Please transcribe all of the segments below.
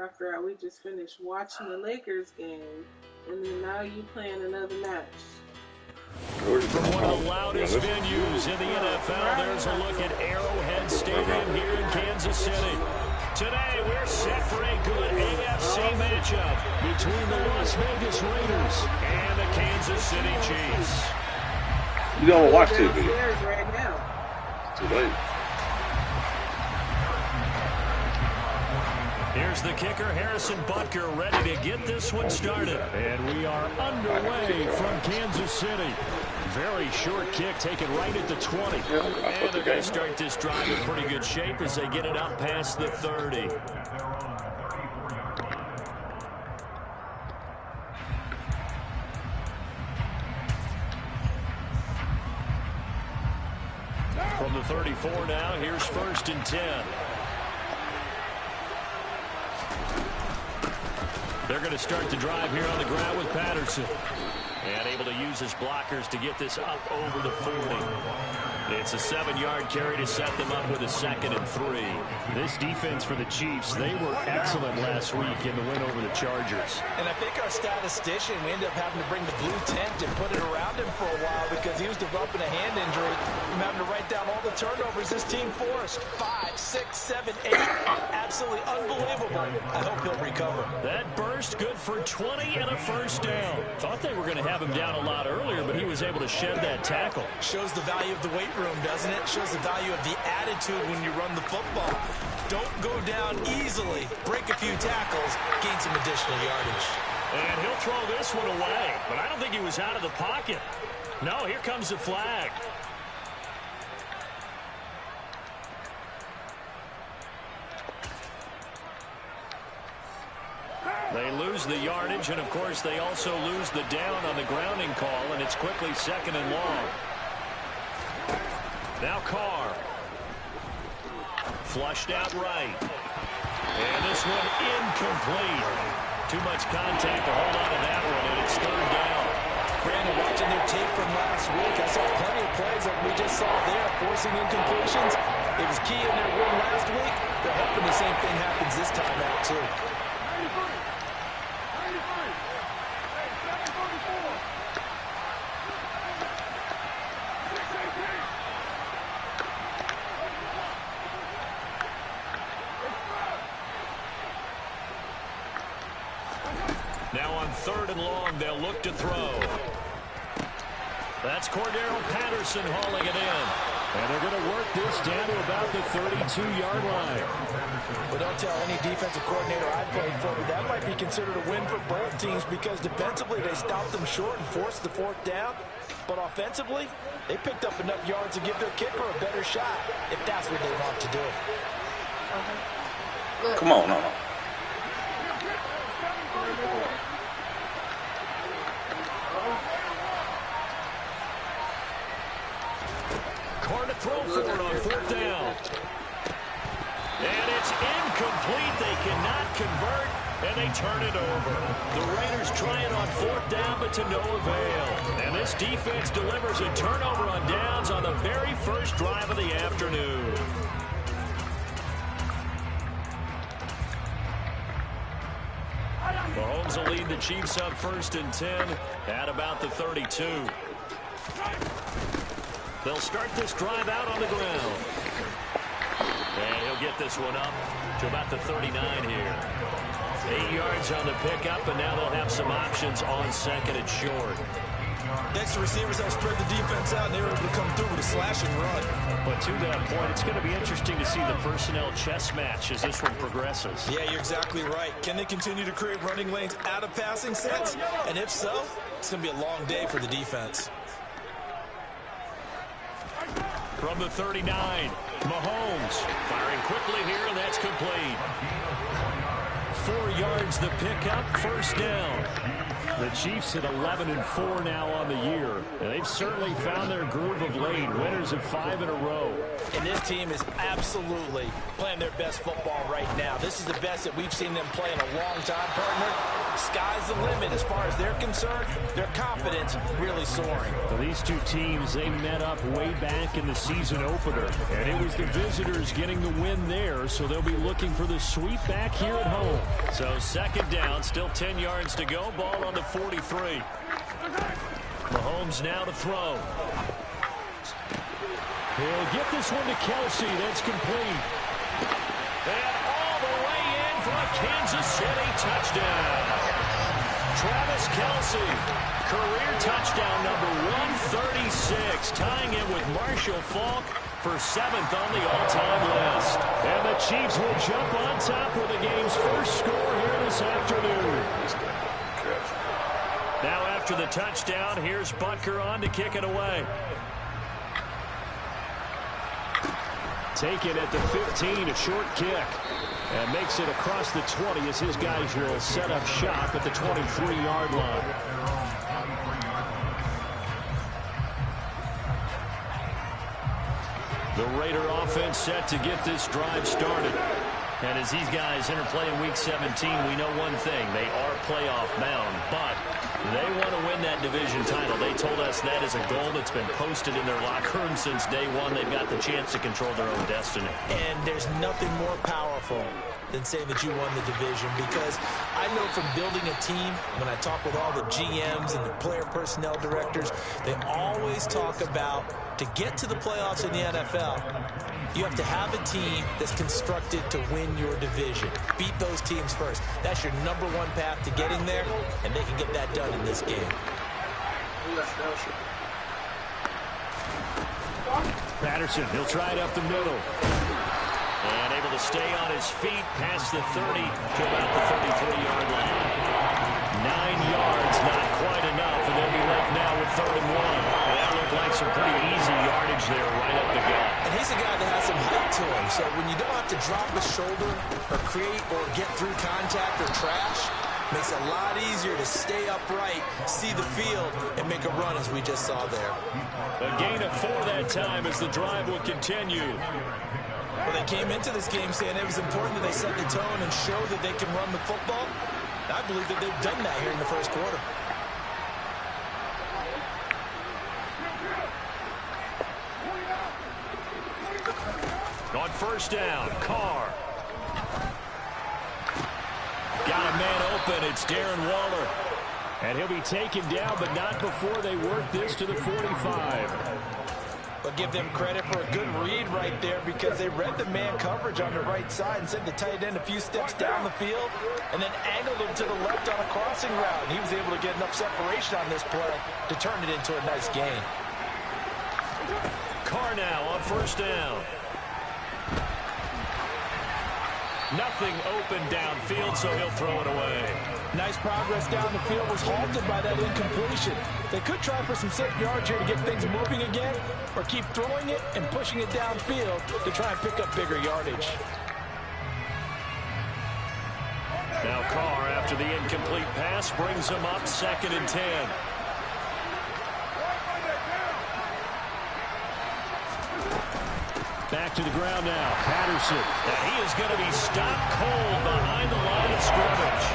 After we just finished watching the Lakers game, and then now you playing another match. From one of the loudest venues in the NFL, there's a look at Arrowhead Stadium here in Kansas City. Today, we're set for a good AFC matchup between the Las Vegas Raiders and the Kansas City Chiefs. You don't watch TV. Right now. Too late. Here's the kicker, Harrison Butker, ready to get this one started. And we are underway from Kansas City. Very short kick, taken right at the 20. And they're going to start this drive in pretty good shape as they get it up past the 30. From the 34 now, here's 1st and 10. They're going to start the drive here on the ground with Patterson. And able to use his blockers to get this up over the 40. It's a 7-yard carry to set them up with a 2nd and 3. This defense for the Chiefs, they were excellent last week in the win over the Chargers. And I think our statistician, we ended up having to bring the blue tent and put it around him for a while because he was developing a hand injury from having to write down all the turnovers this team forced. 5, 6, 7, 8. Absolutely unbelievable. I hope he'll recover. That burst good for 20 and a 1st down. Thought they were going to have him down a lot earlier, but he was able to shed that tackle. Shows the value of the weight room, doesn't it? Shows the value of the attitude when you run the football. Don't go down easily. Break a few tackles. Gain some additional yardage. And he'll throw this one away, but I don't think he was out of the pocket. No, here comes the flag. They lose the yardage, and of course they also lose the down on the grounding call, and it's quickly 2nd and long. Now Carr. Flushed out right. And this one incomplete. Too much contact to hold on to that one, and it's 3rd down. Brandon, watching their tape from last week, I saw plenty of plays like we just saw there, forcing incompletions. It was key in their win last week. They're hoping the same thing happens this time out, too. Now on 3rd and long, they'll look to throw. That's Cordero Patterson hauling it in. And they're going to work this down to about the 32-yard line. But don't tell any defensive coordinator I played for, but that might be considered a win for both teams because defensively they stopped them short and forced the 4th down. But offensively, they picked up enough yards to give their kicker a better shot if that's what they want to do. Come on, no. Carr to throw for it on 4th down. And it's incomplete. They cannot convert, and they turn it over. The Raiders trying on 4th down, but to no avail. And this defense delivers a turnover on downs on the very first drive of the afternoon. Mahomes will lead the Chiefs up 1st and 10 at about the 32. They'll start this drive out on the ground. And he'll get this one up to about the 39 here. 8 yards on the pickup, and now they'll have some options on 2nd and short. Next, receivers have spread the defense out, and they were able to come through with a slash and run. But to that point, it's going to be interesting to see the personnel chess match as this one progresses. Yeah, you're exactly right. Can they continue to create running lanes out of passing sets? And if so, it's going to be a long day for the defense. From the 39, Mahomes firing quickly here, and that's complete. 4 yards the pickup, 1st down. The Chiefs at 11-4 now on the year. And they've certainly found their groove of late. Winners of 5 in a row. And this team is absolutely playing their best football right now. This is the best that we've seen them play in a long time, partner. Sky's the limit as far as they're concerned. Their confidence really soaring. Well, these two teams, they met up way back in the season opener. And it was the visitors getting the win there, so they'll be looking for the sweep back here at home. So second down, still 10 yards to go. Ball on the 43. Mahomes now to throw. He'll get this one to Kelsey. That's complete. And all the way in for a Kansas City touchdown. Travis Kelsey, career touchdown number 136, tying it with Marshall Faulk for 7th on the all-time list. And the Chiefs will jump on top with the game's first score here this afternoon. Now after the touchdown, here's Butker on to kick it away. Taken at the 15, a short kick. And makes it across the 20 as his guys will set up shop at the 23-yard line. The Raider offense set to get this drive started. And as these guys interplay in Week 17, we know one thing. They are playoff bound, but they want to win that division title. They told us that is a goal that's been posted in their locker room since day one. They've got the chance to control their own destiny. And there's nothing more powerful than saying that you won the division, because I know from building a team, when I talk with all the GMs and the player personnel directors, they always talk about, to get to the playoffs in the NFL, you have to have a team that's constructed to win your division. Beat those teams first. That's your number one path to getting there, and they can get that done in this game. Patterson, he'll try it up the middle. And able to stay on his feet past the 30 to about the 33-yard line. 9 yards, not quite enough, and they'll be left now with 3rd and 1. That looked like some pretty easy yardage there right up the gut. And he's a guy that has some height to him, so when you don't have to drop a shoulder or create or get through contact or trash, makes it a lot easier to stay upright, see the field, and make a run as we just saw there. A gain of 4 that time as the drive will continue. Well, they came into this game saying it was important that they set the tone and show that they can run the football. I believe that they've done that here in the first quarter. On first down, Carr. Got a man open. It's Darren Waller. And he'll be taken down, but not before they work this to the 45. But give them credit for a good read right there, because they read the man coverage on the right side and sent the tight end a few steps down the field and then angled him to the left on a crossing route. And he was able to get enough separation on this play to turn it into a nice gain. Carr now on first down. Nothing open downfield, so he'll throw it away. Nice progress down the field, was halted by that incompletion. They could try for some safe yards here to get things moving again, or keep throwing it and pushing it downfield to try and pick up bigger yardage. Now Carr, after the incomplete pass, brings him up 2nd and 10. Back to the ground now. Patterson. And he is going to be stopped cold behind the line of scrimmage.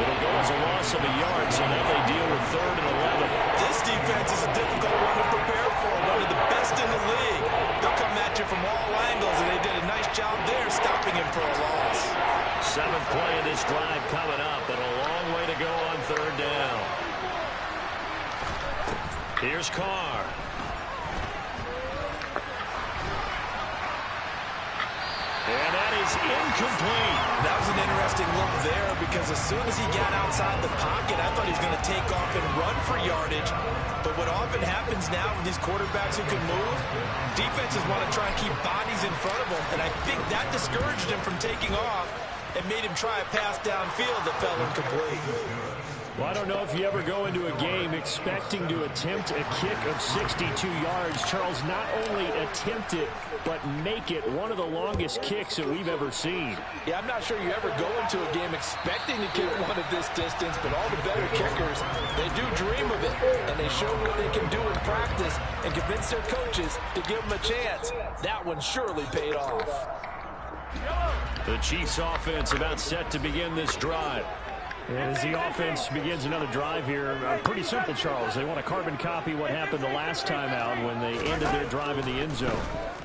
It'll go as a loss of a yard, so now they deal with 3rd and 11. This defense is a difficult one to prepare for, one of the best in the league. They'll come at you from all angles, and they did a nice job there stopping him for a loss. 7th play of this drive coming up, but a long way to go on 3rd down. Here's Carr. And that is incomplete. That was an interesting look there, because as soon as he got outside the pocket, I thought he was going to take off and run for yardage. But what often happens now with these quarterbacks who can move, defenses want to try and keep bodies in front of them. And I think that discouraged him from taking off and made him try a pass downfield that fell incomplete. Well, I don't know if you ever go into a game expecting to attempt a kick of 62 yards. Charles, not only attempt it, but make it one of the longest kicks that we've ever seen. Yeah, I'm not sure you ever go into a game expecting to kick one at this distance, but all the better kickers, they do dream of it, and they show what they can do in practice and convince their coaches to give them a chance. That one surely paid off. The Chiefs offense about set to begin this drive. As the offense begins another drive here, pretty simple, Charles. They want to carbon copy what happened the last time out when they ended their drive in the end zone.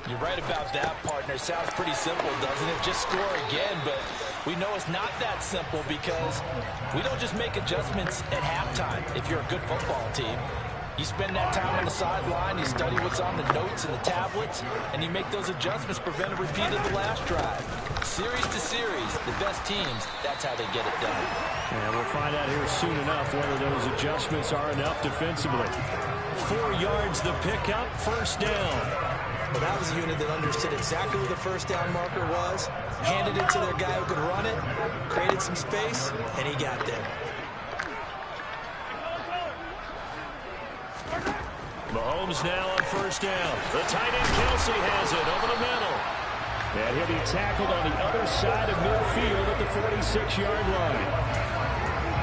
You're right about that, partner. Sounds pretty simple, doesn't it? Just score again, but we know it's not that simple because we don't just make adjustments at halftime if you're a good football team. You spend that time on the sideline, you study what's on the notes and the tablets, and you make those adjustments, prevent a repeat of the last drive. Series to series, the best teams, that's how they get it done. And we'll find out here soon enough whether those adjustments are enough defensively. 4 yards the pickup, first down. Well, that was a unit that understood exactly where the first down marker was, handed it to their guy who could run it, created some space, and he got there. Mahomes now on first down. The tight end Kelsey has it over the middle. And he'll be tackled on the other side of midfield at the 46-yard line.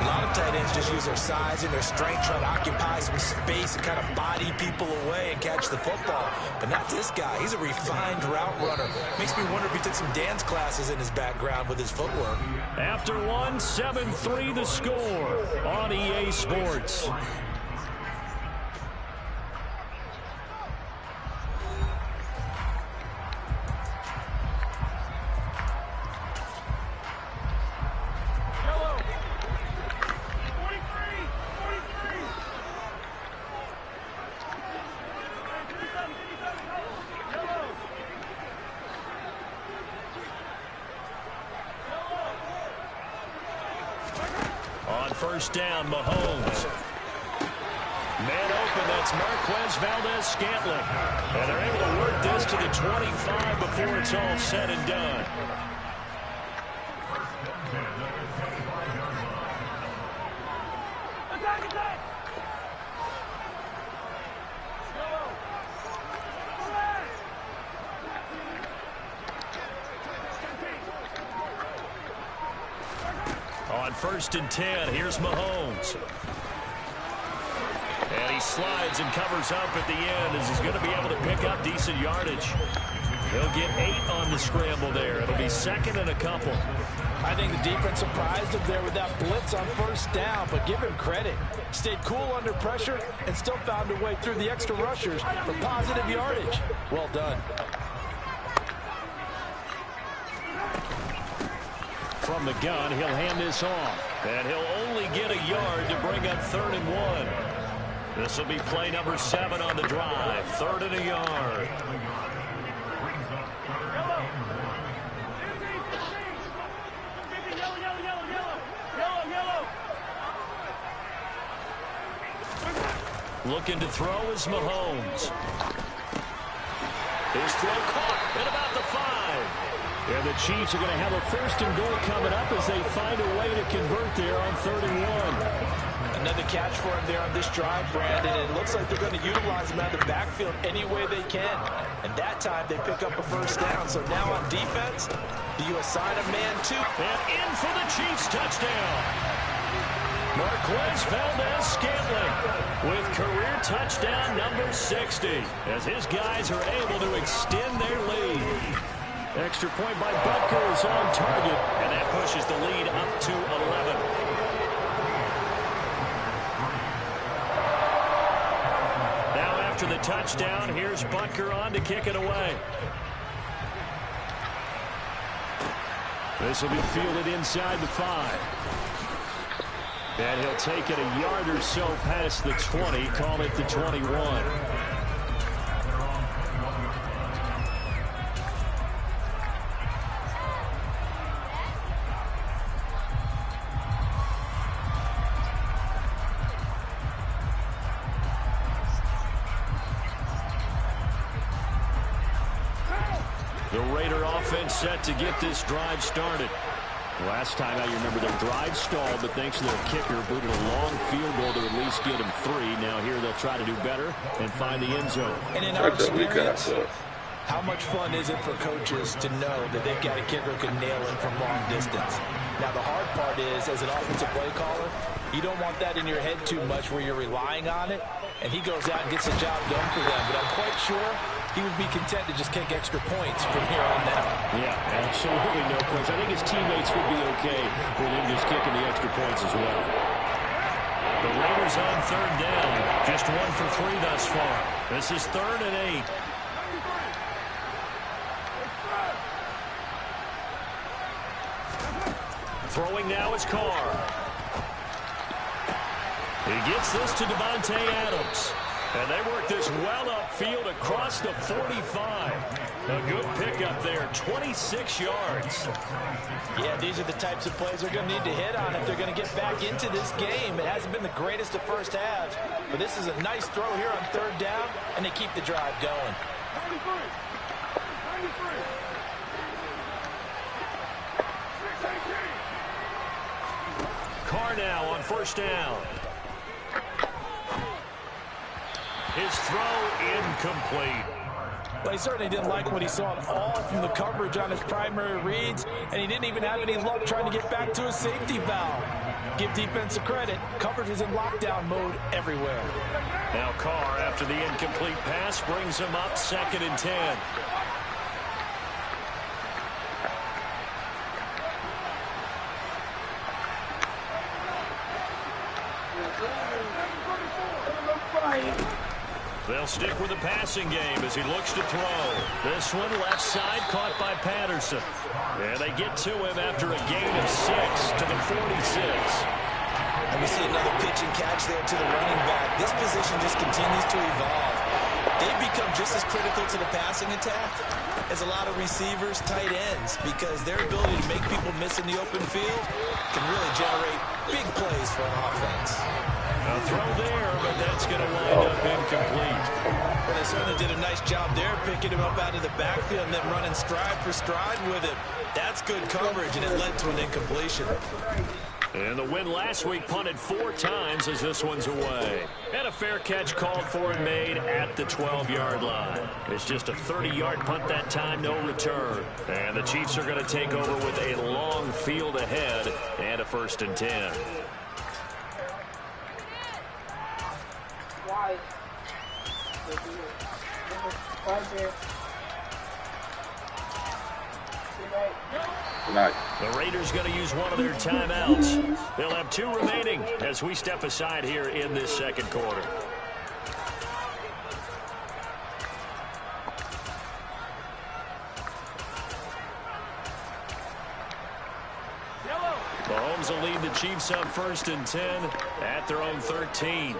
A lot of tight ends just use their size and their strength, try to occupy some space and kind of body people away and catch the football. But not this guy. He's a refined route runner. Makes me wonder if he took some dance classes in his background with his footwork. After 7-3 the score on EA Sports. First down, Mahomes. Man open, that's Marquez Valdez-Scantling. And they're able to work this to the 25 before it's all said and done. On 1st and 10, here's Mahomes. And he slides and covers up at the end as he's going to be able to pick up decent yardage. He'll get 8 on the scramble there. It'll be second and a couple. I think the defense surprised him there with that blitz on first down, but give him credit. Stayed cool under pressure and still found a way through the extra rushers for positive yardage. Well done. From the gun, he'll hand this off. And he'll only get a yard to bring up 3rd and 1. This will be play number 7 on the drive. 3rd and a yard. Looking to throw is Mahomes. His throw caught at about the 5. And the Chiefs are going to have a 1st and goal coming up as they find a way to convert there on 3rd and 1. Another catch for him there on this drive, Brandon. And it looks like they're going to utilize him out of the backfield any way they can. And that time they pick up a 1st down. So now on defense, do you assign a man 2? And in for the Chiefs touchdown. Marquez Valdez-Scantling with career touchdown number 60 as his guys are able to extend their lead. Extra point by Butker is on target, and that pushes the lead up to 11. Now after the touchdown, here's Butker on to kick it away. This will be fielded inside the 5. And he'll take it a yard or so past the 20, call it the 21. The Raider offense set to get this drive started. Last time out, you remember their drive stalled, but thanks to their kicker, booted a long field goal to at least get them 3. Now here they'll try to do better and find the end zone. And in our experience, How much fun is it for coaches to know that they've got a kicker who can nail it from long distance? Now, the hard part is, as an offensive play caller, you don't want that in your head too much where you're relying on it, and he goes out and gets the job done for them. But I'm quite sure he would be content to just kick extra points from here on out. Yeah, absolutely no question. I think his teammates would be okay with him just kicking the extra points as well. The Raiders on third down. Just 1 for 3 thus far. This is 3rd and 8. Throwing now is Carr. He gets this to Devontae Adams. And they work this well upfield across the 45. A good pickup there, 26 yards. Yeah, these are the types of plays they're going to need to hit on if they're going to get back into this game. It hasn't been the greatest of first halves, but this is a nice throw here on third down, and they keep the drive going. Carr now on first down. His throw incomplete. Well, he certainly didn't like what he saw at all from the coverage on his primary reads, and he didn't even have any luck trying to get back to his safety valve. Give defense credit. Coverage was in lockdown mode everywhere. Now Carr, after the incomplete pass, brings him up 2nd and 10. They'll stick with the passing game as he looks to throw. This one left side caught by Patterson. And they get to him after a gain of 6 to the 46. And we see another pitch and catch there to the running back. This position just continues to evolve. They've become just as critical to the passing attack as a lot of receivers, tight ends, because their ability to make people miss in the open field can really generate big plays for an offense. A throw there, but that's going to wind up incomplete. Well, they certainly did a nice job there, picking him up out of the backfield and then running stride for stride with him. That's good coverage, and it led to an incompletion. And the win last week punted 4 times as this one's away. And a fair catch called for and made at the 12-yard line. It's just a 30-yard punt that time, no return. And the Chiefs are going to take over with a long field ahead and a 1st and 10. Tonight. The Raiders going to use one of their timeouts. They'll have 2 remaining as we step aside here in this 2nd quarter. Mahomes will lead the Chiefs up 1st and 10 at their own 13.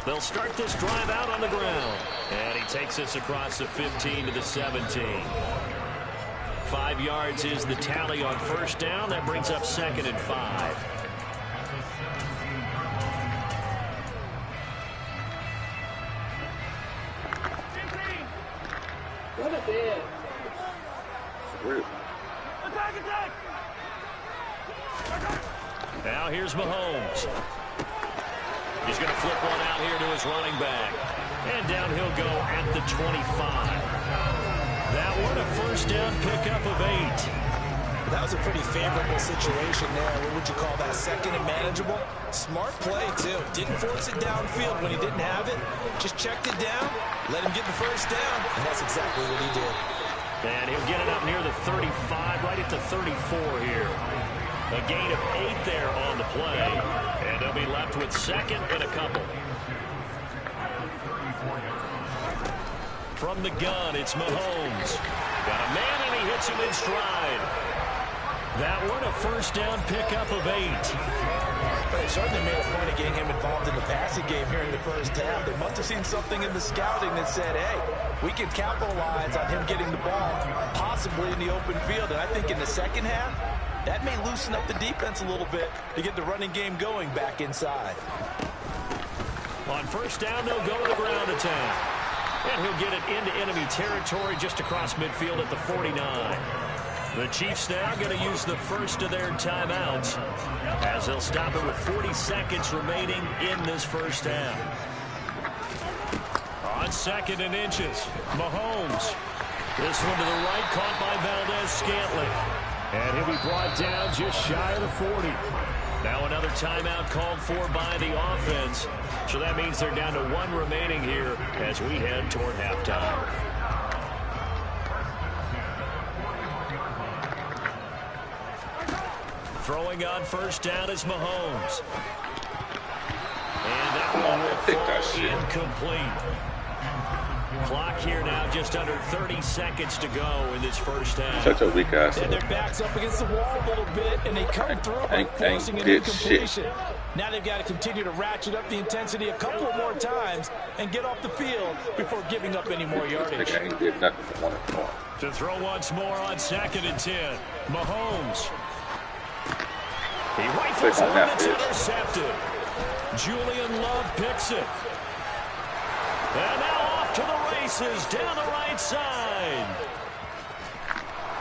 They'll start this drive out on the ground. And he takes this across the 15 to the 17. 5 yards is the tally on first down. That brings up 2nd and 5. What a bid. Weird. Now here's Mahomes. He's going to flip one out here to his running back. And down he'll go at the 25. That one a first down pickup of 8. That was a pretty favorable situation there. What would you call that? 2nd and manageable? Smart play, too. Didn't force it downfield when he didn't have it. Just checked it down, let him get the first down, and that's exactly what he did. And he'll get it up near the 35, right at the 34 here. A gain of 8 there on the play. And they'll be left with 2nd and a couple. From the gun, it's Mahomes. Got a man, and he hits him in stride. That one a first down pickup of 8. But they certainly made a point of getting him involved in the passing game here in the first half. They must have seen something in the scouting that said, hey, we can capitalize on him getting the ball, possibly in the open field. And I think in the second half, that may loosen up the defense a little bit to get the running game going back inside. On first down, they'll go to the ground attack. And he'll get it into enemy territory just across midfield at the 49. The Chiefs now going to use the first of their timeouts as they'll stop it with 40 seconds remaining in this first half. On 2nd and inches, Mahomes. This one to the right, caught by Valdez-Scantling. And he'll be brought down just shy of the 40. Now another timeout called for by the offense. So that means they're down to 1 remaining here as we head toward halftime. Throwing on first down is Mahomes. And that one will fall incomplete. Clock here now just under 30 seconds to go in this first half. Such a weak ass. And their backs up against the wall a little bit, and they come through by forcing an incompletion. Now they've got to continue to ratchet up the intensity a couple more times and get off the field before giving up any more yardage. Ain't did nothing for 1 more. To throw once more on 2nd and 10. Mahomes. He rifles one, it's intercepted. Julian Love picks it. And now off to the races down the right side.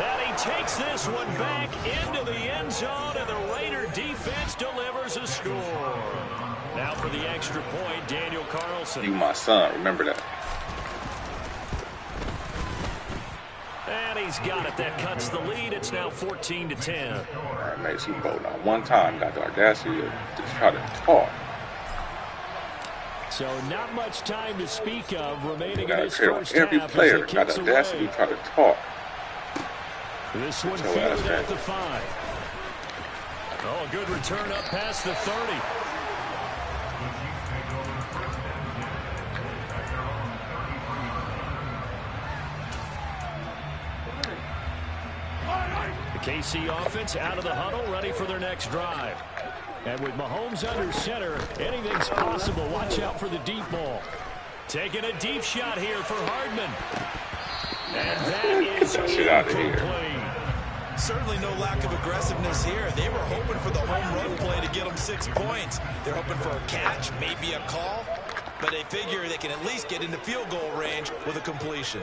And he takes this one back into the end zone, and the Raider defense delivers a score. Now for the extra point, Daniel Carlson. You my son, remember that. And he's got it. That cuts the lead. It's now 14-10. All right, made Super Bowl now. One time got the audacity to just try to talk. So not much time to speak of remaining in this first every half. Player got the audacity to try to talk. This one fielded at the 5. Oh, good return up past the 30. The KC offense out of the huddle, ready for their next drive. And with Mahomes under center, anything's possible. Watch out for the deep ball. Taking a deep shot here for Hardman. And that is incomplete. Certainly no lack of aggressiveness here. They were hoping for the home run play to get them 6 points. They're hoping for a catch, maybe a call. But they figure they can at least get into field goal range with a completion.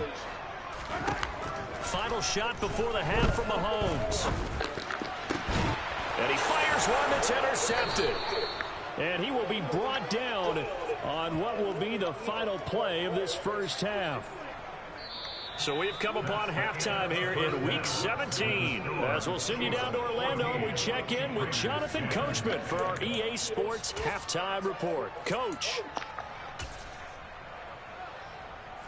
Final shot before the half from Mahomes. And he fires one that's intercepted. And he will be brought down on what will be the final play of this first half. So we've come upon halftime here in Week 17. As we'll send you down to Orlando, and we check in with Jonathan Coachman for our EA Sports Halftime Report. Coach.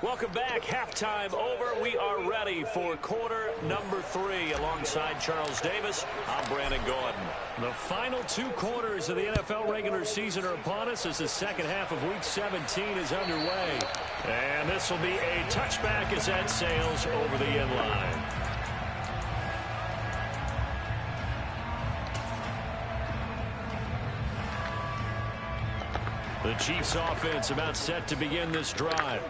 Welcome back. Halftime over. We are ready for quarter number 3 alongside Charles Davis. I'm Brandon Gordon. The final 2 quarters of the NFL regular season are upon us as the second half of Week 17 is underway. And this will be a touchback as that sails over the end line. The Chiefs offense about set to begin this drive.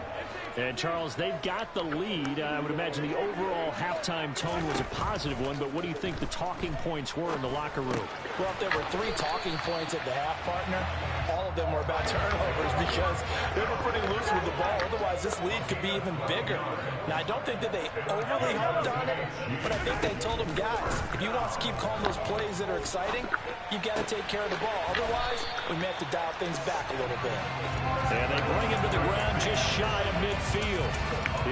And, Charles, they've got the lead. I would imagine the overall halftime tone was a positive one, but what do you think the talking points were in the locker room? Well, if there were 3 talking points at the half, partner, all of them were about turnovers because they were pretty loose with the ball. Otherwise, this lead could be even bigger. Now, I don't think that they overly harped on it, but I think they told them, guys, if you want to keep calling those plays that are exciting, you've got to take care of the ball. Otherwise, we may have to dial things back a little bit. And they bring him to the ground just shy of midfield.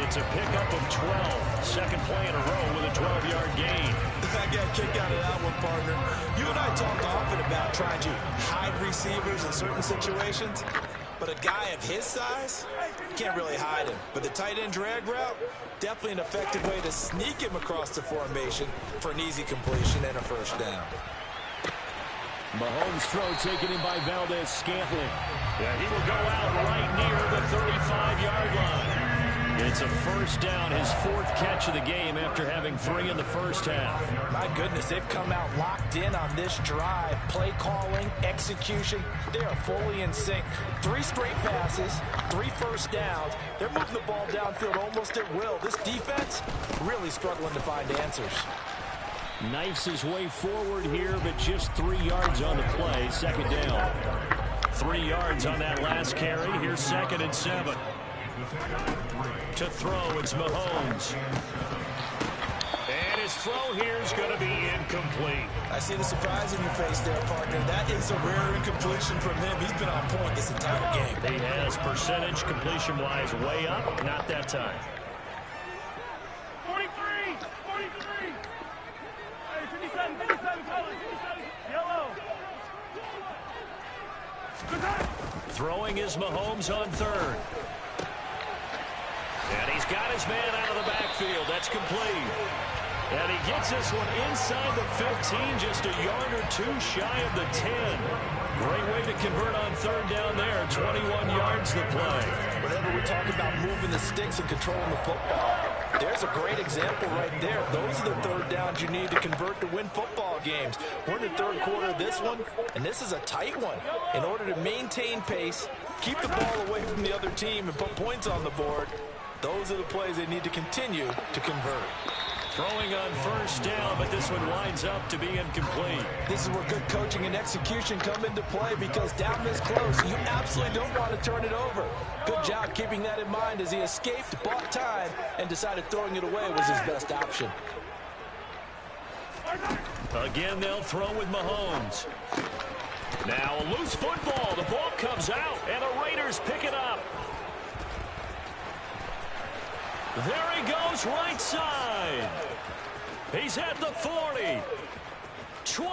It's a pickup of 12. Second play in a row with a 12-yard gain. I got a kick out of that one, partner. You and I talked often about trying to hide receivers in certain situations, but a guy of his size, can't really hide him. But the tight end drag route, definitely an effective way to sneak him across the formation for an easy completion and a first down. Mahomes' throw taken in by Valdez-Scantling. Yeah, he will go out right near the 35-yard line. It's a first down, his 4th catch of the game after having 3 in the first half. My goodness, they've come out locked in on this drive. Play calling, execution, they are fully in sync. 3 straight passes, 3 first downs. They're moving the ball downfield almost at will. This defense really struggling to find answers. Knifes his way forward here, but just 3 yards on the play. Second down. 3 yards on that last carry. Here's 2nd and 7. To throw, it's Mahomes. And his his throw here is going to be incomplete. I see the surprise in your face there, partner. That is a rare incompletion from him. He's been on point this entire game. He has percentage completion-wise way up. Not that time. 43. Hey, 57 colors. 57. Yellow. Throwing is Mahomes on third. And he's got his man out of the backfield. That's complete. And he gets this one inside the 15, just a yard or two shy of the 10. Great way to convert on third down there. 21 yards the play. Whenever we talk about moving the sticks and controlling the football, there's a great example right there. Those are the third downs you need to convert to win football games. We're in the third quarter of this one, and this is a tight one. In order to maintain pace, keep the ball away from the other team, and put points on the board, those are the plays they need to continue to convert. Throwing on first down, but this one winds up to be incomplete. This is where good coaching and execution come into play, because down this close, you absolutely don't want to turn it over. Good job keeping that in mind as he escaped, bought time, and decided throwing it away was his best option. Again, they'll throw with Mahomes. Now a loose football. The ball comes out, and the Raiders pick it up. There he goes, right side. He's at the 40, 20,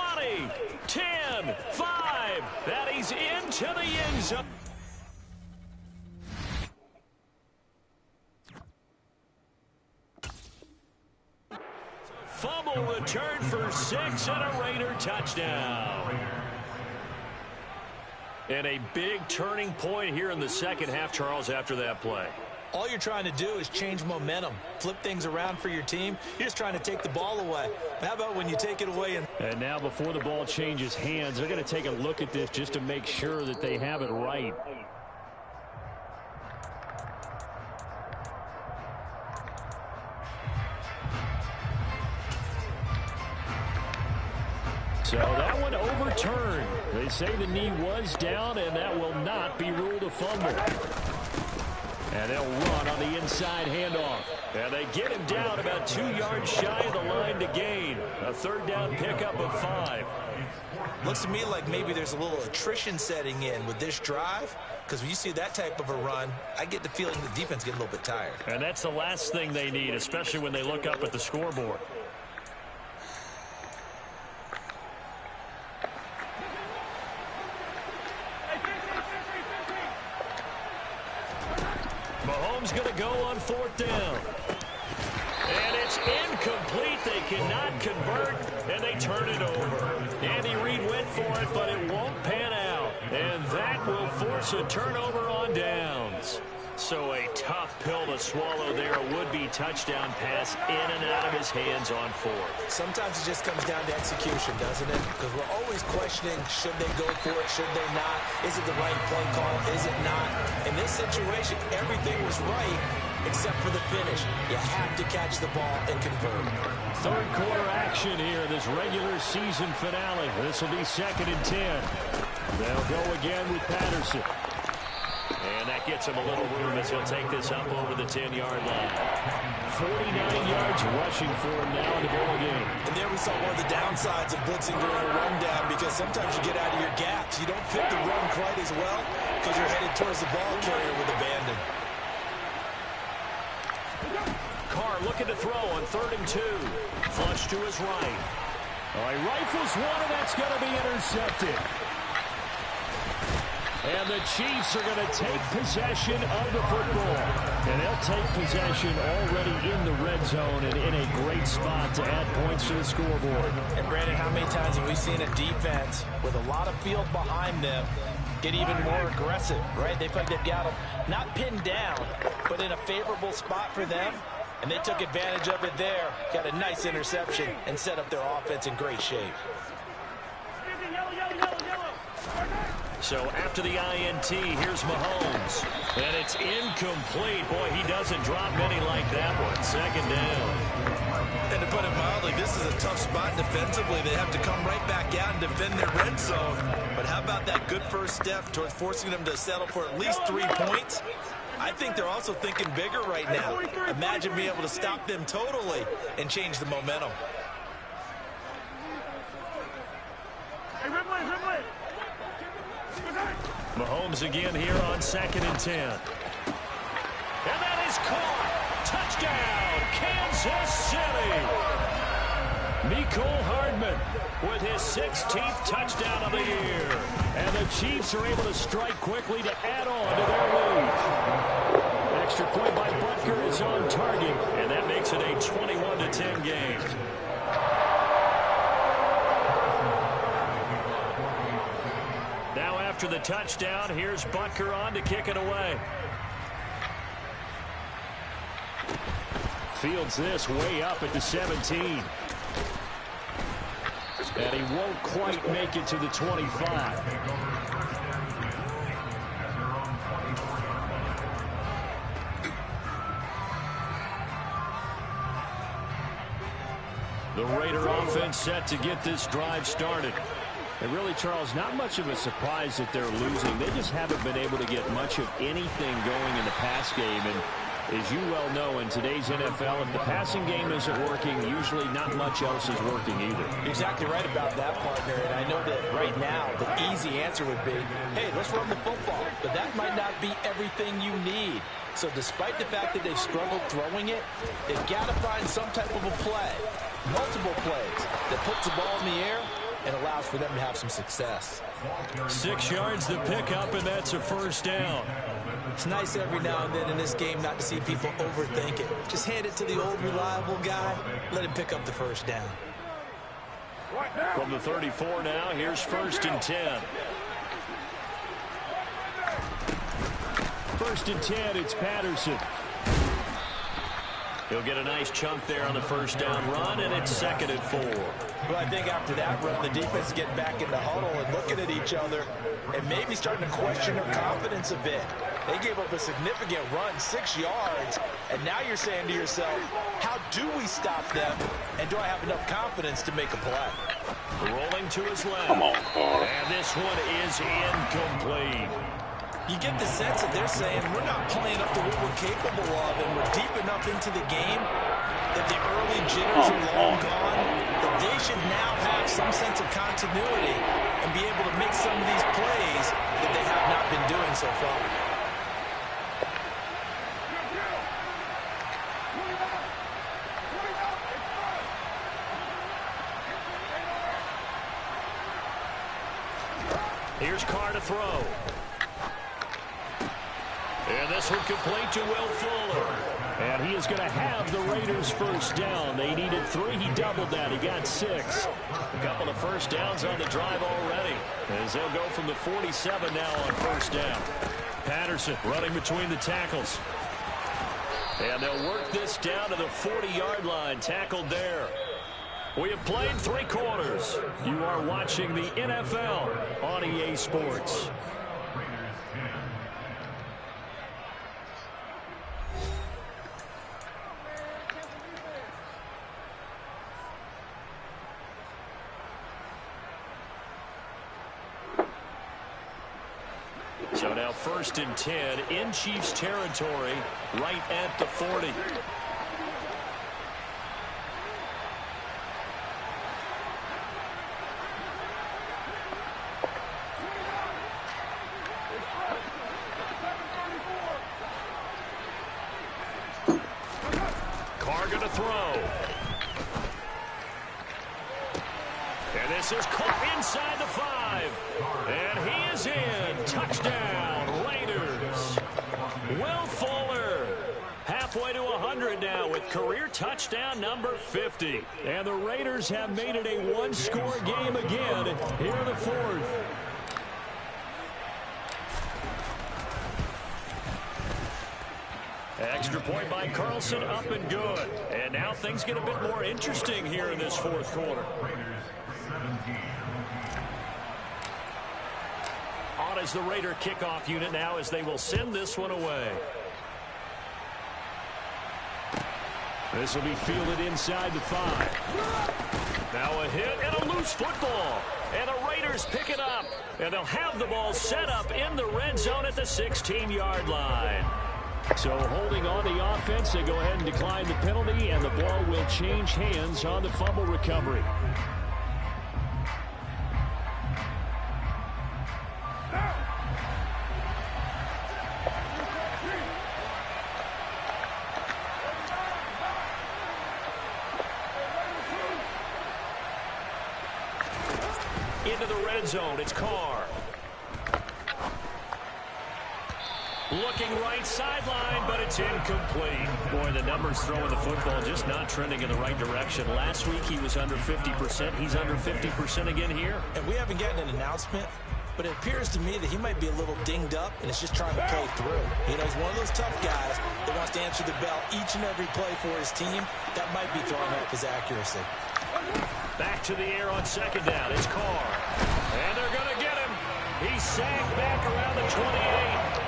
10, 5, and he's into the end zone. Fumble return for 6 and a Raider touchdown. And a big turning point here in the second half, Charles, after that play. All you're trying to do is change momentum, flip things around for your team. You're just trying to take the ball away. How about when you take it away? And now before the ball changes hands, they're going to take a look at this just to make sure that they have it right. So that one overturned. They say the knee was down, and that will not be ruled a fumble. And they'll run on the inside handoff. And they get him down about 2 yards shy of the line to gain. A third down pickup of 5. Looks to me like maybe there's a little attrition setting in with this drive, because when you see that type of a run, I get the feeling the defense getting a little bit tired. And that's the last thing they need, especially when they look up at the scoreboard. Mahomes going to go on fourth down. And it's incomplete. They cannot convert, and they turn it over. Andy Reid went for it, but it won't pan out. And that will force a turnover on downs. So a tough pill to swallow there. A would-be touchdown pass in and out of his hands on fourth. Sometimes it just comes down to execution, doesn't it? Because we're always questioning, should they go for it, should they not? Is it the right play call, is it not? In this situation, everything was right except for the finish. You have to catch the ball and convert. Third quarter action here, this regular season finale. This will be 2nd and 10. They'll go again with Patterson. And that gets him a little room as he'll take this up over the 10-yard line. 49 yards rushing for him now in the ball game. And there we saw one of the downsides of blitzing during a rundown, because sometimes you get out of your gaps. You don't fit the run quite as well because you're headed towards the ball carrier with abandon. Carr looking to throw on 3rd and 2. Flush to his right. Oh, he rifles one, and that's going to be intercepted. And the Chiefs are going to take possession of the football. And they'll take possession already in the red zone and in a great spot to add points to the scoreboard. And Brandon, how many times have we seen a defense with a lot of field behind them get even more aggressive, right? They feel like they've got them not pinned down, but in a favorable spot for them. And they took advantage of it there. Got a nice interception and set up their offense in great shape. So after the INT, here's Mahomes. And it's incomplete. Boy, he doesn't drop many like that one. 2nd down. And to put it mildly, this is a tough spot defensively. They have to come right back out and defend their red zone. But how about that good first step towards forcing them to settle for at least 3 points? I think they're also thinking bigger right now. Imagine being able to stop them totally and change the momentum. Mahomes again here on 2nd and 10. And that is caught. Touchdown, Kansas City. Mecole Hardman with his 16th touchdown of the year. And the Chiefs are able to strike quickly to add on to their lead. Extra point by Butker is on target, and that makes it a 21-10 game. Now after the touchdown, here's Butker on to kick it away. Fields this way up at the 17. And he won't quite make it to the 25. The Raider offense set to get this drive started. And really, Charles, not much of a surprise that they're losing. They just haven't been able to get much of anything going in the pass game. And as you well know, in today's NFL, if the passing game isn't working, usually not much else is working either. Exactly right about that, partner. And I know that right now the easy answer would be, hey, let's run the football. But that might not be everything you need. So despite the fact that they've struggled throwing it, they've got to find some type of a play, multiple plays, that puts the ball in the air and allows for them to have some success. 6 yards to pick up, and that's a first down. It's nice every now and then in this game not to see people overthink it. Just hand it to the old reliable guy. Let him pick up the first down. From the 34 now, here's 1st and 10. 1st and 10, it's Patterson. He'll get a nice chunk there on the first down run, and it's 2nd and 4. Well, I think after that run, the defense is getting back in the huddle and looking at each other and maybe starting to question their confidence a bit. They gave up a significant run, 6 yards, and now you're saying to yourself, how do we stop them, and do I have enough confidence to make a play? Rolling to his left. Come on, Carl. And this one is incomplete. You get the sense that they're saying we're not playing up to what we're capable of, and we're deep enough into the game that the early jitters are long gone, that they should now have some sense of continuity and be able to make some of these plays that they have not been doing so far. Here's Carr to throw. And this one complete to Will Fuller. And he is going to have the Raiders first down. They needed 3. He doubled that. He got 6. A couple of first downs on the drive already, as they'll go from the 47 now on first down. Patterson running between the tackles. And they'll work this down to the 40-yard line. Tackled there. We have played 3 quarters. You are watching the NFL on EA Sports. So now 1st and 10 in Chiefs territory, right at the 40. Carr gonna throw. And this is caught inside the 5. And he is in. Touchdown, Raiders. Will Fuller. Halfway to 100 now with career touchdown number 50. And the Raiders have made it a one-score game again here in the 4th. Extra point by Carlson, up and good. And now things get a bit more interesting here in this 4th quarter. On as the Raider kickoff unit now as they will send this one away. This will be fielded inside the 5. Now a hit and a loose football. And the Raiders pick it up. And they'll have the ball set up in the red zone at the 16-yard line. So holding on the offense, they go ahead and decline the penalty, and the ball will change hands on the fumble recovery. Into the red zone, it's Carr. Looking right sideline, but it's incomplete. Boy, the numbers throwing the football just not trending in the right direction. Last week he was under 50%. He's under 50% again here. And we haven't gotten an announcement, but it appears to me that he might be a little dinged up and is just trying to play through. You know, he's one of those tough guys that wants to answer the bell each and every play for his team. That might be throwing off his accuracy. Back to the air on second down. It's Carr. And they're going to get him. He's sagged back around the 28.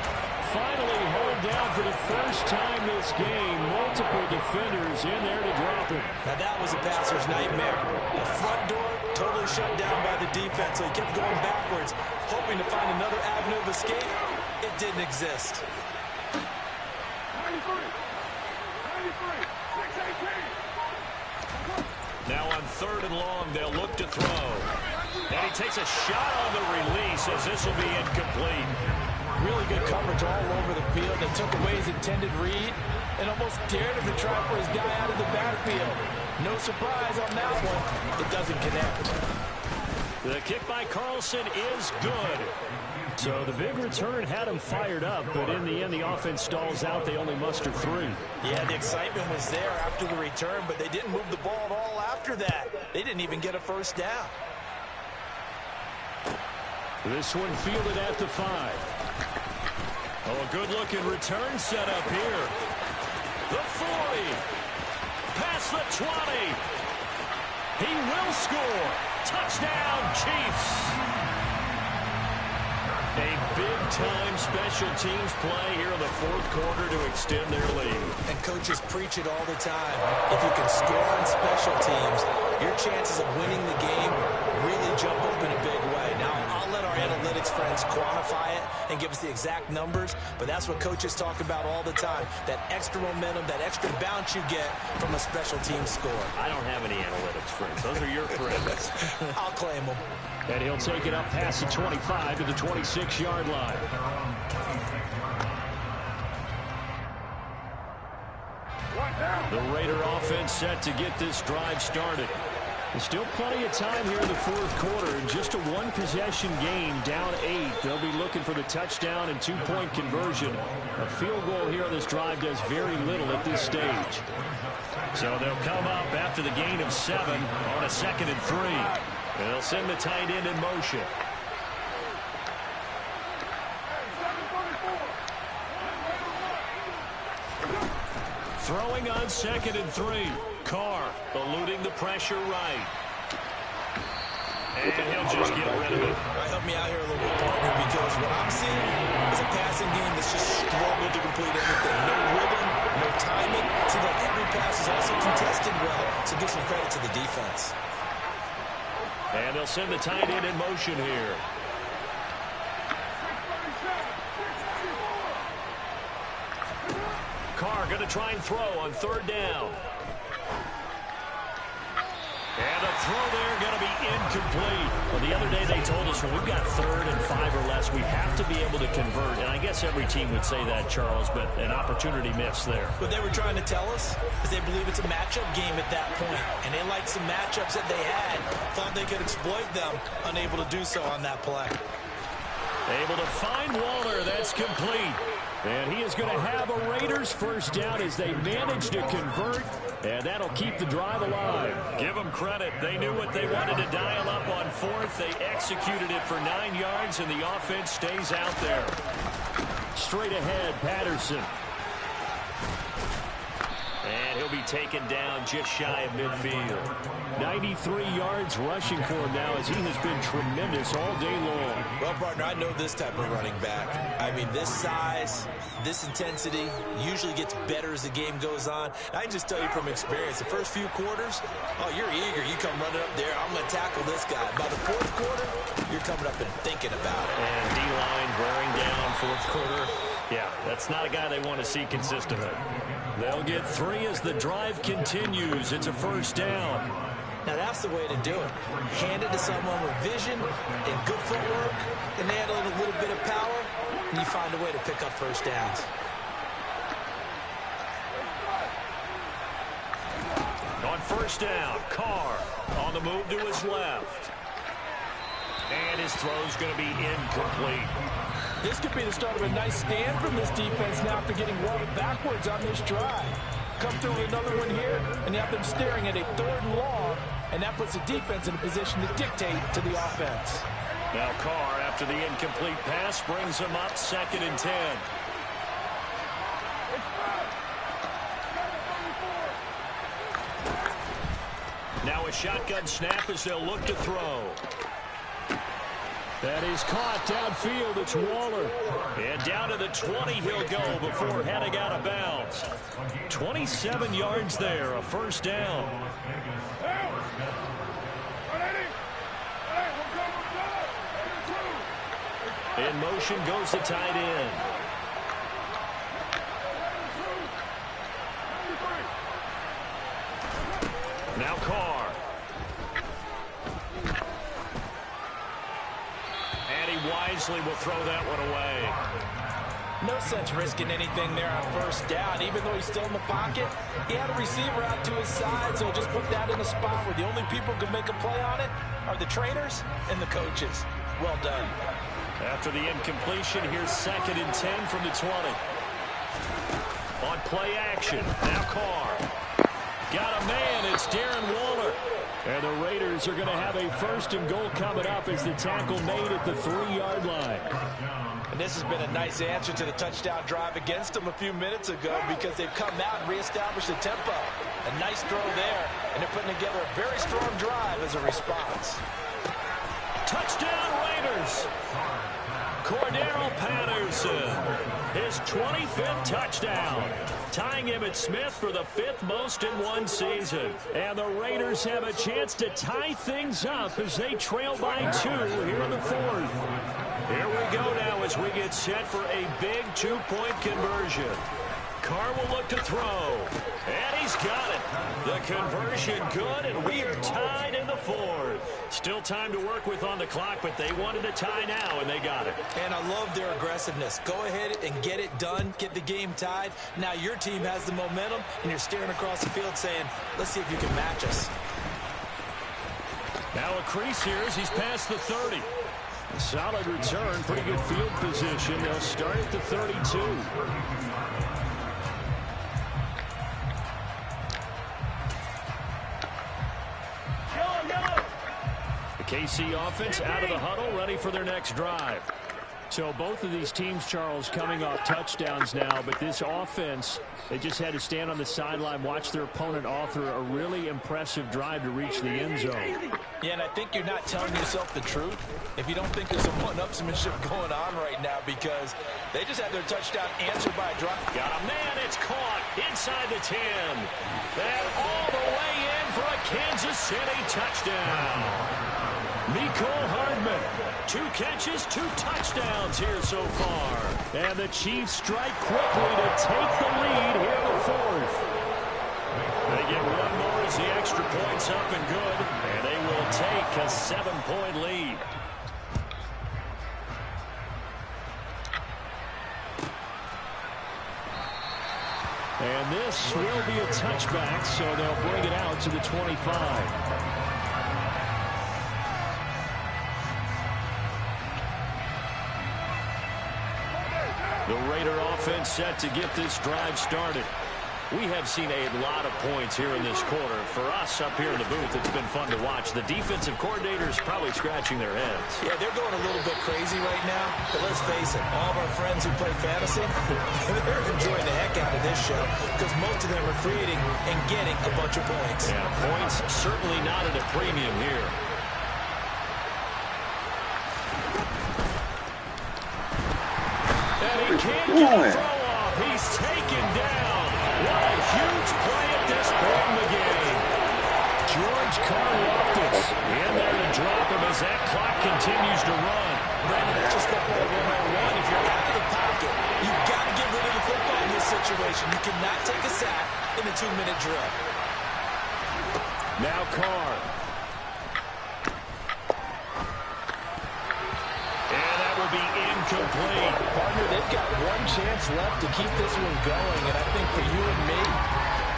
Finally hauled down for the first time this game. Multiple defenders in there to drop him. Now that was a passer's nightmare. The front door totally shut down by the defense, so he kept going backwards, hoping to find another avenue of escape. It didn't exist. 93, 618. Now on third and long, they'll look to throw. And he takes a shot on the release as this will be incomplete. Really good coverage all over the field. They took away his intended read and almost dared him to try for his guy out of the backfield. No surprise on that one. It doesn't connect. The kick by Carlson is good. So the big return had him fired up, but in the end, the offense stalls out. They only muster 3. Yeah, the excitement was there after the return, but they didn't move the ball at all after that. They didn't even get a first down. This one fielded at the 5. Oh, a good-looking return set up here. The 40. Past the 20. He will score. Touchdown, Chiefs. A big-time special teams play here in the fourth quarter to extend their lead. And coaches preach it all the time. If you can score on special teams, your chances of winning the game really jump up in a big way. Now, I'll let our analytics friends quantify it and give us the exact numbers, but that's what coaches talk about all the time, that extra momentum, that extra bounce you get from a special team score. I don't have any analytics friends. Those are your friends. I'll claim them. And he'll take it up past the 25 to the 26-yard line. The Raider offense set to get this drive started. There's still plenty of time here in the fourth quarter. Just a one-possession game, down 8. They'll be looking for the touchdown and two-point conversion. A field goal here on this drive does very little at this stage. So they'll come up after the gain of 7 on a 2nd and 3. And they'll send the tight end in motion. Throwing on 2nd and 3. Carr eluding the pressure right. And he'll just get rid of it. All right, help me out here a little bit, partner, because what I'm seeing is a passing game that's just struggled to complete everything. No rhythm, no timing. Seems like every pass is also contested well, so give some credit to the defense. And they'll send the tight end in motion here. Carr going to try and throw on 3rd down. And the throw there going to be incomplete. Well, the other day they told us when we've got 3rd and 5 or less, we have to be able to convert. And I guess every team would say that, Charles, but an opportunity missed there. What they were trying to tell us is they believe it's a matchup game at that point. And they liked some matchups that they had, thought they could exploit them, unable to do so on that play. Able to find Waller. That's complete. And he is going to have a Raiders first down as they manage to convert. And that'll keep the drive alive. Give them credit. They knew what they wanted to dial up on 4th. They executed it for 9 yards, and the offense stays out there. Straight ahead, Patterson. And he'll be taken down just shy of midfield. 93 yards rushing for him now as he has been tremendous all day long. Well, partner, I know this type of running back. I mean, this size, this intensity usually gets better as the game goes on. I can just tell you from experience, the first few quarters, oh, you're eager. You come running up there, I'm going to tackle this guy. By the 4th quarter, you're coming up and thinking about it. And D-line wearing down 4th quarter. Yeah, that's not a guy they want to see consistently. They'll get 3 as the drive continues. It's a first down. Now, that's the way to do it. Hand it to someone with vision and good footwork, and they handle it a little bit of power, and you find a way to pick up first downs. On first down, Carr on the move to his left. And his throw's going to be incomplete. This could be the start of a nice stand from this defense now after getting rolled backwards on this drive. Come through with another one here, and you have them staring at a 3rd and long, and that puts the defense in a position to dictate to the offense. Now Carr, after the incomplete pass, brings him up 2nd and 10. Now a shotgun snap as they'll look to throw. That is caught downfield. It's Waller. And down to the 20 he'll go before heading out of bounds. 27 yards there, a first down. In motion goes the tight end. Now Carr. And he wisely will throw that one away. No sense risking anything there on first down. Even though he's still in the pocket, he had a receiver out to his side, so just put that in a spot where the only people who can make a play on it are the trainers and the coaches. Well done. After the incompletion, here's 2nd and 10 from the 20. On play action, now Carr. Got a man, it's Darren Waller. And the Raiders are going to have a 1st and goal coming up as the tackle made at the 3-yard line. And this has been a nice answer to the touchdown drive against them a few minutes ago because they've come out and reestablished the tempo. A nice throw there, and they're putting together a very strong drive as a response. Touchdown Raiders! Cordero Patterson, his 25th touchdown, tying Emmitt Smith for the 5th most in one season. And the Raiders have a chance to tie things up as they trail by 2 here in the 4th. Here we go now as we get set for a big 2-point conversion. Carr will look to throw, and he's got it. The conversion good, and we are tied in the 4th. Still time to work with on the clock, but they wanted a tie now, and they got it. And I love their aggressiveness. Go ahead and get it done, get the game tied. Now your team has the momentum, and you're staring across the field saying, let's see if you can match us. Now a crease here as he's past the 30. Solid return, pretty good field position. They'll start at the 32. The KC offense out of the huddle, ready for their next drive. So both of these teams, Charles, coming off touchdowns now, but this offense, they just had to stand on the sideline, watch their opponent author a really impressive drive to reach the end zone. Yeah, and I think you're not telling yourself the truth if you don't think there's some one-upsmanship going on right now because they just had their touchdown answered by a drop. Got a man, it's caught inside the 10. And all the way in for a Kansas City touchdown. Mecole Hardman, 2 catches, 2 touchdowns here so far. And the Chiefs strike quickly to take the lead here in the 4th. They get one more as the extra point's up and good, and they will take a 7-point lead. And this will be a touchback, so they'll bring it out to the 25. The Raider offense set to get this drive started. We have seen a lot of points here in this quarter. For us up here in the booth, it's been fun to watch. The defensive coordinators probably scratching their heads. Yeah, they're going a little bit crazy right now. But let's face it, all of our friends who play fantasy, they're enjoying the heck out of this show because most of them are creating and getting a bunch of points. Yeah, points certainly not at a premium here. And he can't get a throw off. He's taken down. What a huge play at this point in the game. George Karlaftis in there to drop him as that clock continues to run. Brandon, that's just football 101. If you're out of the pocket, you've got to rid of the football in this situation. You cannot take a sack in a 2-minute drill. Now Carr. And that will be incomplete. Partner, they've got one chance left to keep this one going, and I think for you and me,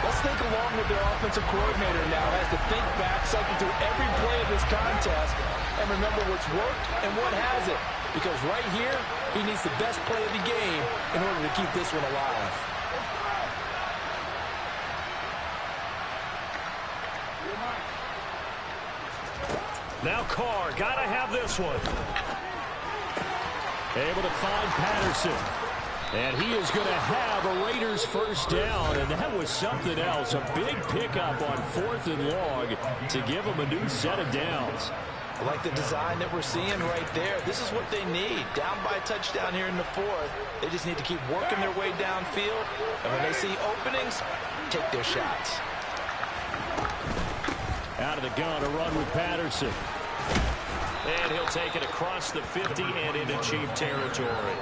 let's think along with their offensive coordinator now as to think back, cycle through every play of this contest, and remember what's worked and what hasn't. Because right here, he needs the best play of the game in order to keep this one alive. Now Carr, gotta have this one. Able to find Patterson. And he is going to have a Raiders first down, and that was something else. A big pickup on 4th and long to give them a new set of downs. I like the design that we're seeing right there. This is what they need. Down by a touchdown here in the 4th. They just need to keep working their way downfield. And when they see openings, take their shots. Out of the gun, a run with Patterson. And he'll take it across the 50 and into Chief territory.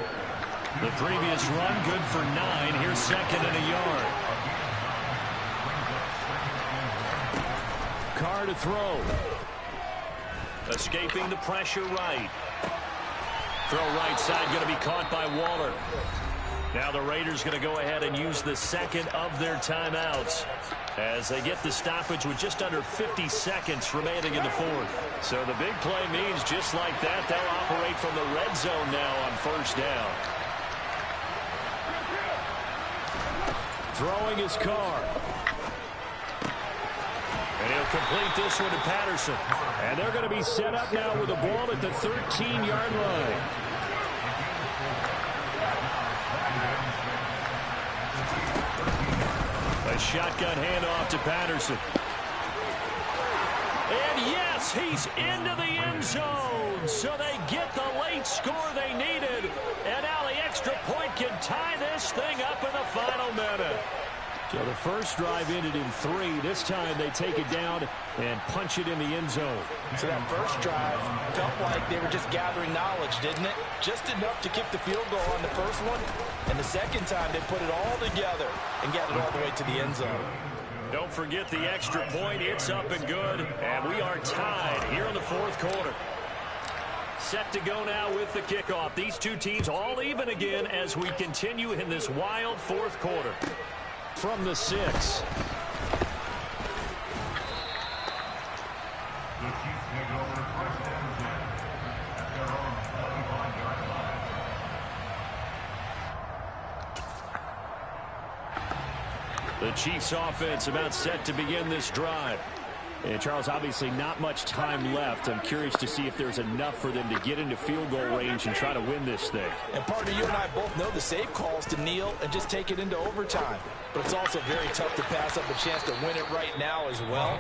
The previous run, good for 9. Here's 2nd and a yard. Carr to throw. Escaping the pressure right. Throw right side going to be caught by Waller. Now the Raiders going to go ahead and use the second of their timeouts as they get the stoppage with just under 50 seconds remaining in the 4th. So the big play means just like that, they'll operate from the red zone now on first down. Throwing his Carr. And he'll complete this one to Patterson. And they're going to be set up now with the ball at the 13-yard line. A shotgun handoff to Patterson. And yes, he's into the end zone. So they get the late score they needed. And now the extra point can tie this thing up in the final minute. So the first drive ended in 3. This time they take it down and punch it in the end zone. So that first drive felt like they were just gathering knowledge, didn't it? Just enough to kick the field goal on the first one. And the second time they put it all together and got it all the way to the end zone. Don't forget the extra point. It's up and good. And we are tied here in the 4th quarter. Set to go now with the kickoff. These two teams all even again as we continue in this wild 4th quarter. From the 6. The Chiefs offense about set to begin this drive. And Charles, obviously not much time left. I'm curious to see if there's enough for them to get into field goal range and try to win this thing. And partner, you and I both know the safe calls to kneel and just take it into overtime. But it's also very tough to pass up a chance to win it right now as well.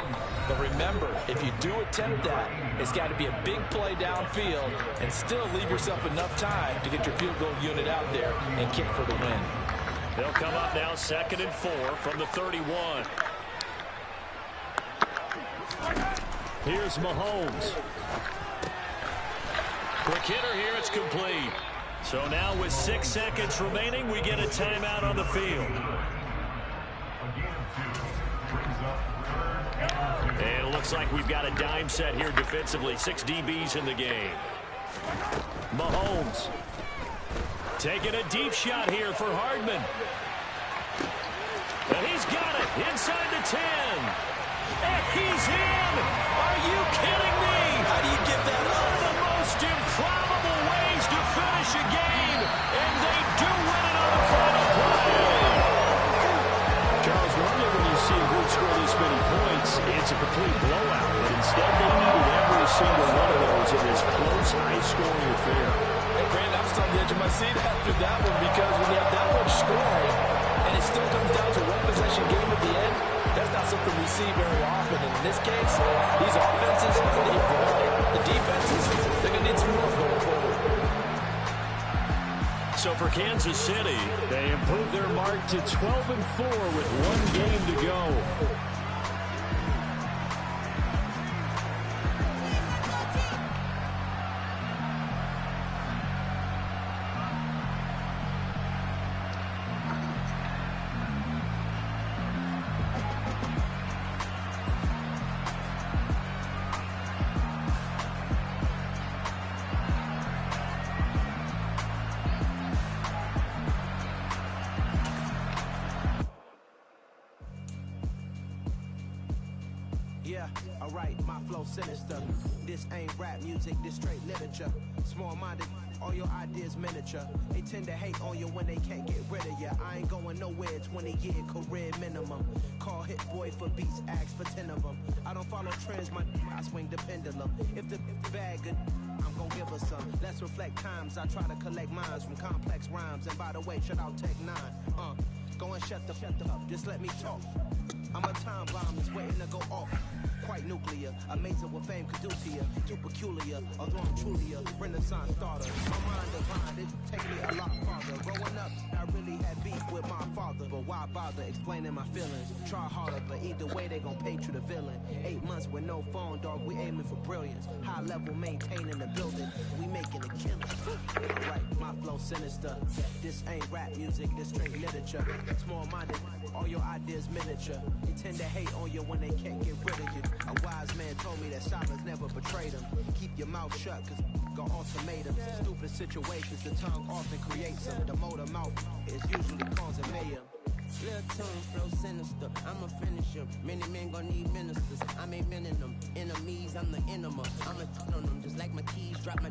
But remember, if you do attempt that, it's got to be a big play downfield and still leave yourself enough time to get your field goal unit out there and kick for the win. They'll come up now 2nd and 4 from the 31. Here's Mahomes. Quick hitter here, it's complete. So now with 6 seconds remaining, we get a timeout on the field. And it looks like we've got a dime set here defensively. 6 DBs in the game. Mahomes taking a deep shot here for Hardman. And he's got it inside the 10. And he's in! Are you kidding me? How do you get that up? One of the most improbable ways to finish a game, and they do win it on the final play. Charles, normally when you see a group score this many points, it's a complete blowout, but instead they needed every single one of those in this close, high-scoring affair. Hey, Brandon, I'm still on the edge of my seat after that one because when you have that much scoring, and it still comes down to one possession game at the end, that's not something we see very often. And in this case, these offenses need more. The defenses, they're going to need some more going forward. So for Kansas City, they improved their mark to 12-4 with 1 game to go. Yeah, alright, my flow sinister. This ain't rap music, this straight literature. Small-minded, all your ideas miniature. They tend to hate on you when they can't get rid of you. I ain't going nowhere, 20-year career minimum. Call Hit Boy for beats, ask for 10 of them. I don't follow trends, I swing the pendulum. If the bag good, I'm gon' give her some. Let's reflect times, I try to collect minds from complex rhymes. And by the way, shout out Tech 9. Go and shut the up, just let me talk. I'm a time bomb that's waiting to go off. Quite nuclear, amazing what fame could do to you. Too peculiar, although I'm truly a renaissance starter. My mind divine, it take me a lot farther. Growing up, I really had beef with my father. But why bother explaining my feelings? Try harder, but either way they gon' paint you the villain. 8 months with no phone, dog, we aiming for brilliance. High level maintaining the building, we making a killing. Alright, my flow sinister. This ain't rap music, this straight literature. Small-minded, all your ideas miniature. They tend to hate on you when they can't get rid of you. A wise man told me that silence never betrayed him. Keep your mouth shut, cause got ultimatums. Stupid situations, the tongue often creates them. The motor mouth is usually causing mayhem. Little tune, flow sinister, I'm a finisher. Many men gon' need ministers, I'm a men in them. Enemies, I'm the enema. I'm a on them, just like my keys, drop my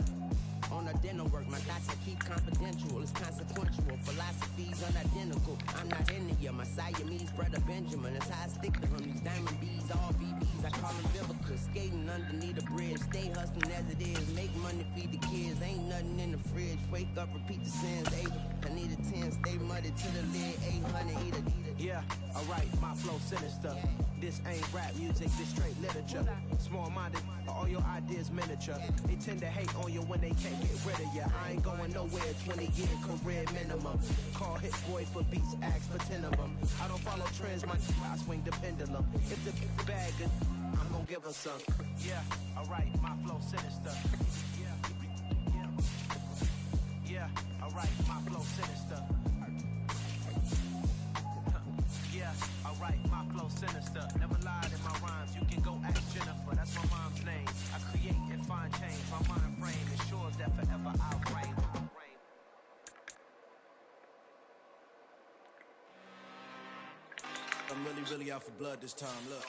on the dinner work. My thoughts I keep confidential, it's consequential. Philosophies unidentical, I'm not into you. My Siamese brother Benjamin, that's how I stick to him. These diamond bees, all BBs, I call them biblical. Skating underneath the bridge, stay hustling as it is. Make money, feed the kids, ain't nothing in the fridge. Wake up, repeat the sins, 8. I need a 10, stay muddy to the lid, 800, eat a. Yeah, alright, my flow sinister. This ain't rap music, this straight literature. Small-minded, all your ideas miniature. They tend to hate on you when they can't get rid of you. I ain't going nowhere, 20-year career minimum. Call Hit Boy for beats, ask for 10 of them. I don't follow trends, I swing the pendulum. If the bag good, I'm gon' give her some. Yeah, alright, my flow sinister. Yeah, alright, my flow sinister. Yeah, alright, my flow sinister. Never lied in my rhymes, you can go ask Jennifer, that's my mom's name. I create and find change, my mind frame ensures that forever I'll reign. I'm really out for blood this time, look.